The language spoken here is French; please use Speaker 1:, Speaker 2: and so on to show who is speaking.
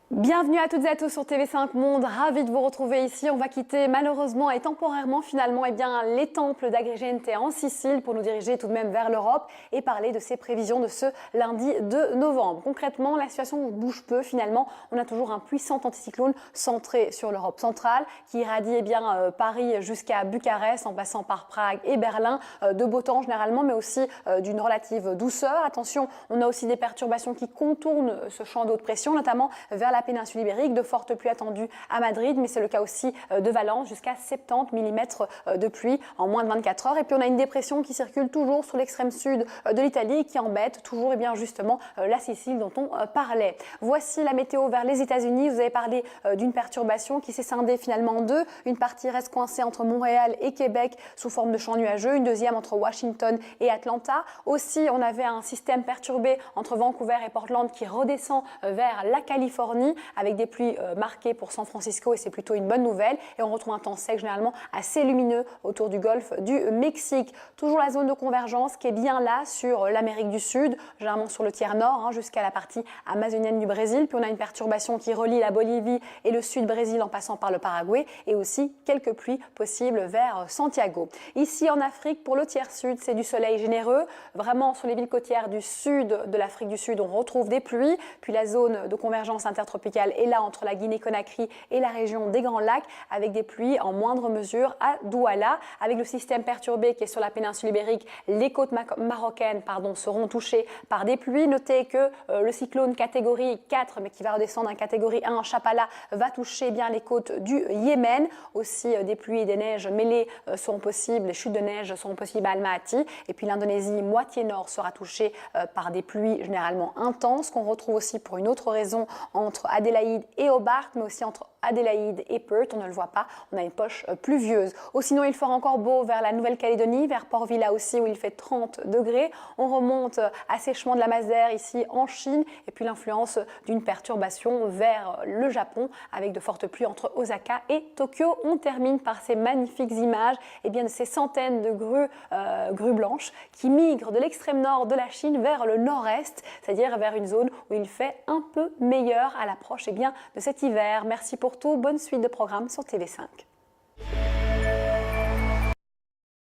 Speaker 1: Bienvenue à toutes et à tous sur TV5 Monde, ravi de vous retrouver ici. On va quitter malheureusement et temporairement finalement les temples d'Agrigente en Sicile pour nous diriger tout de même vers l'Europe et parler de ces prévisions de ce lundi 2 novembre. Concrètement, la situation bouge peu finalement. On a toujours un puissant anticyclone centré sur l'Europe centrale qui irradie Paris jusqu'à Bucarest en passant par Prague et Berlin. De beau temps généralement mais aussi d'une relative douceur. Attention, on a aussi des perturbations qui contournent ce champ de haute pression, notamment vers la péninsule ibérique, de fortes pluies attendues à Madrid, mais c'est le cas aussi de Valence, jusqu'à 70 mm de pluie en moins de 24 heures. Et puis on a une dépression qui circule toujours sur l'extrême sud de l'Italie et qui embête toujours justement la Sicile dont on parlait. Voici la météo vers les États-Unis. Vous avez parlé d'une perturbation qui s'est scindée finalement en deux. Une partie reste coincée entre Montréal et Québec sous forme de champ nuageux, une deuxième entre Washington et Atlanta. Aussi, on avait un système perturbé entre Vancouver et Portland qui redescend vers la Californie avec des pluies marquées pour San Francisco et c'est plutôt une bonne nouvelle. Et on retrouve un temps sec généralement assez lumineux autour du golfe du Mexique. Toujours la zone de convergence qui est bien là sur l'Amérique du Sud, généralement sur le tiers nord jusqu'à la partie amazonienne du Brésil. Puis on a une perturbation qui relie la Bolivie et le sud Brésil en passant par le Paraguay et aussi quelques pluies possibles vers Santiago. Ici en Afrique, pour le tiers sud, c'est du soleil généreux. Vraiment sur les villes côtières du sud de l'Afrique du Sud, on retrouve des pluies. Puis la zone de convergence intertropicale est là entre la Guinée-Conakry et la région des Grands Lacs avec des pluies en moindre mesure à Douala. Avec le système perturbé qui est sur la péninsule ibérique, les côtes marocaines seront touchées par des pluies. Notez que le cyclone catégorie 4, mais qui va redescendre en catégorie 1, Chapala, va toucher bien les côtes du Yémen. Aussi des pluies et des neiges mêlées seront possibles, les chutes de neige seront possibles à Almaty. Et puis l'Indonésie, moitié nord, sera touchée par des pluies généralement intenses, qu'on retrouve aussi pour une autre raison entre Adélaïde et Hobart, mais aussi entre Adélaïde et Perth, on ne le voit pas, on a une poche pluvieuse. Sinon, il fera encore beau vers la Nouvelle-Calédonie, vers Port Vila aussi, où il fait 30 degrés. On remonte assèchement de la masse d'air ici en Chine, et puis l'influence d'une perturbation vers le Japon, avec de fortes pluies entre Osaka et Tokyo. On termine par ces magnifiques images de ces centaines de grues blanches qui migrent de l'extrême nord de la Chine vers le nord-est, c'est-à-dire vers une zone où il fait un peu meilleur à l'approche de cet hiver. Merci pour tout, bonne suite de programmes sur TV5.